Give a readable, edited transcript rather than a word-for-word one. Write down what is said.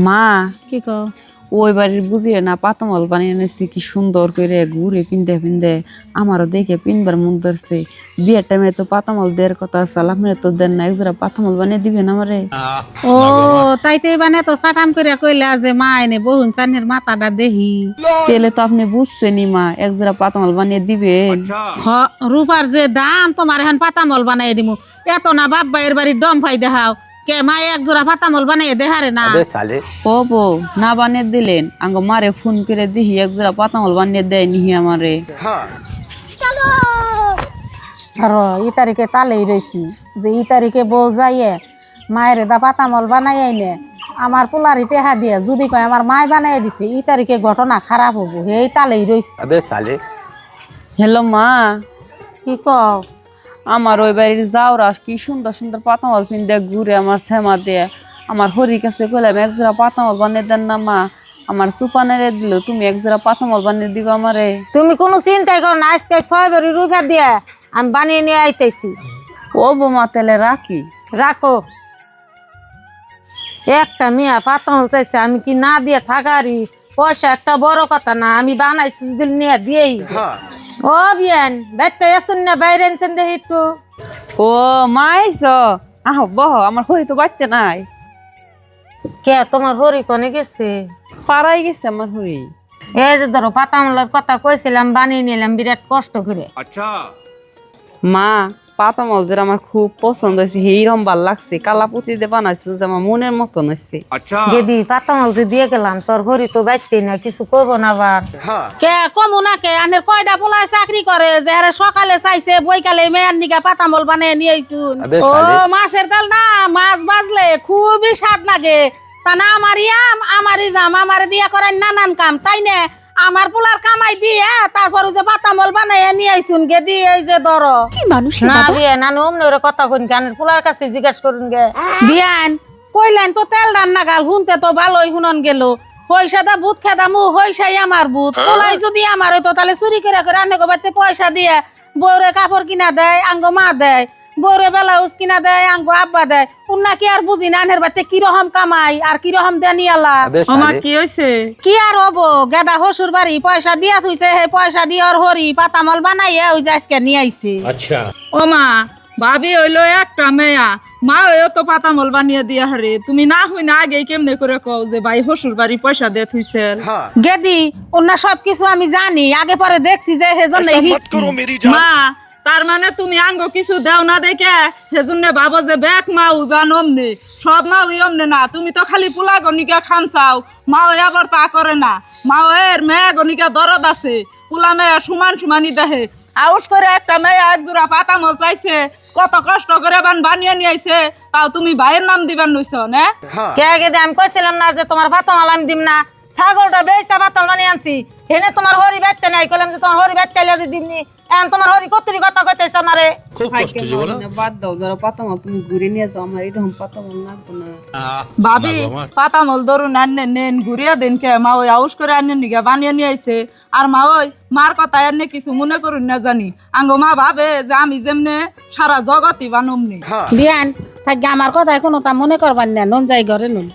মা কি কও? ওই বাড়ির বুঝিয়ে না পাতামল বানিয়ে এনেছে কি সুন্দর করে ঘুরে পিনতে পিনতে আমারও দেখে পিনবার মন ধরছে। বিয়ের টাইমে তো পাতামল দেওয়ার কথা আছে, আপনারা তো দেন না, একজোড়া পাতামল বানিয়ে দিবেন আমারে। ও তাইতে মানে তো সাটাম করে কইলা যে মা এনে বহুন চানের মাথাটা দেহি। তেলে তো আপনি বুঝছেনই মা, একজোড়া পাতামল বানিয়ে দিবেন। রূপার যে দাম তোমার এখন পাতামল বানাই দিমু। এত না বাপ ভাইয়ের বাড়ির ডম ফাই দেখাও কে মা এক জোড়া পাতামল বানাই দেহারে না। ও বউ না বানিয়ে দিলেন, আঙ্গ মারে ফোন করে দিহি একজোড়া পাতামল বানিয়ে দেয় নিহি আমারে। আর ই তারিখে তালেই রয়েছি যে ই তারিখে বউ যাইয়ে মায়ের দা পাতামল বানাই আইনে আমার পোলারি টেহা দিয়ে যদি কয় আমার মায় বানাই দিছে ই তারিখে ঘটনা খারাপ হবো এই তালেই রয়েছি। হ্যালো মা, কি কও? আমার ওই বাড়ির যাওরা কি সুন্দর সুন্দর পাতামল পিনতে ঘুরে আমার শ্যামা দিয়ে আমার হরির কাছে কইলাম একজোড়া পাতামল বানিয়ে দেন না মা, আমার সুপানেরে দিল, তুমি একজোড়া পাতামল বানিয়ে দিবা আমারে। তুমি কোনো চিন্তাই করো না, আজকে 6 ভরি রুপা দিয়ে আমি বানিয়ে নিয়ে আইতেছি। ও বোমা তাহলে রাখি। রাখো। একটা মেয়া পাতামল চাইছে, আমি কি না দিয়ে থাকারি? পয়সা একটা বড় কথা না, আমি বানাইছি দিল নিয়ে দিয়েই। ও বিয়ান বাইতে আসুন না, বাইরে আনছেন দেখি একটু। ও মা আইস, আহ বহ, আমার হরি তো বাড়তে নাই। কে তোমার হরি কনে গেছে? পাড়াই গেছে আমার হরি। এই যে ধরো পাতামলের কথা কইছিলাম, বানিয়ে নিলাম বিরাট কষ্ট করে। মা পাতামল যেটা আমার খুব পছন্দ হয়েছে, এইরকম ভাল লাগছে, কালা পুঁতি দিয়ে বানাইছে যে আমার মনের মতন হয়েছে। যদি পাতামল যে দিয়ে গেলাম, তোর হরি তো বাইতে না, কিছু কইব না আবার। কে কমু না কে আনের কয়টা পোলা চাকরি করে যে আরে সকালে চাইছে বইকালে মেয়ার নিকা পাতামল বানিয়ে নিয়ে আইছুন। ও মাছের তেল না, মাছ বাজলে খুবই স্বাদ লাগে। তা না আমারই আমারই জাম আমারে দিয়া করেন নানান কাম, তাই না? আমার পোলার কামাই দিয়ে তারপর যে পাতামল বানাইয়া নিয়ে আইছুন গে দিয়ে এই যে ধরো। না বিয়ে না অমনি ওরা কথা কইন, গানের পোলার কাছে জিজ্ঞাসা করুন গে। বিয়ান কইলেন তো তেল রান্না গাল শুনতে তো ভালোই শুনন গেল। পয়সা দা বুথ খেদামু হইসাই আমার বুথ পোলাই যদি আমার হইতো তাহলে চুরি করে করে রান্না করতে পয়সা দিয়ে বউরে কাপড় কিনা দেয়, আঙ্গ মা দেয়, বউরে ব্লাউজ কিনা দেয়, আঙ্গ আব্বা দেয়। উন্না কি আর বুঝি না আনের বাড়িতে কিরকম কামাই আর কিরকম দেনিয়ালা। আমার কি হয়েছে? কি আর হবো, গেদা হসুর বাড়ি পয়সা দিয়া থুইছে, হে পয়সা দিয়ে ওর হরি পাতামল বানাইয়া ওই যে আজকে নিয়ে আইছে। ও মা, ভাবি হইলো একটা মেয়া, মা হইও তো পাতামল বানিয়ে দিয়া হারে, তুমি না হই না আগে কেমনে করে কও যে ভাই হসুর বাড়ি পয়সা দিয়ে থুইছে? গেদি উন্না সবকিছু আমি জানি, আগে পরে দেখছি যে হেজন্য মা তার মানে তুমি আঙ্গ কিছু দেও না দেখে সেজন্য ভাবো যে ব্যাক মা উইবান অমনি, সব মা উই অমনে না। তুমি তো খালি পোলা গনিকা খান চাও, মা ওই আবার তা করে না। মা এর মেয়ে গনিকা দরদ আছে, পোলা মেয়ে সমান সমানই দেখে। আউস করে একটা মেয়ে এক জোড়া পাতামল চাইছে, কত কষ্ট করে বানিয়ে নিয়ে আইছে, তাও তুমি ভাইয়ের নাম দিবেন নইছ না? কে আগে আমি কইছিলাম না যে তোমার পাতামল আমি দিম না? ছাগলটা বেচা পাতামল বানিয়ে আনছি, হেনে তোমার হরি বাইতে নাই, কইলাম যে তোমার হরি বাইতে লাগি দিমনি। এখন তোমার হরি কতরি কথা কইতেছ আমারে। বাদ দাও, যারা পাতামল তুমি ঘুরে নিয়ে যাও, আমার এরকম পাতামল লাগবে না। ভাবি পাতামল ধরুন আনে নেন ঘুরিয়া দেন কে, মা ওই আউস করে আনে নিগা বানিয়ে নিয়ে আইছে। আর মা ওই মার কথা এনে কিছু মনে করুন না জানি, আঙ্গ মা ভাবে যে আমি যেমনে সারা জগতই বানমনি। বিয়ান থাকি আমার কথা কোনো তা মনে করবার না, নন যাই ঘরে নুন।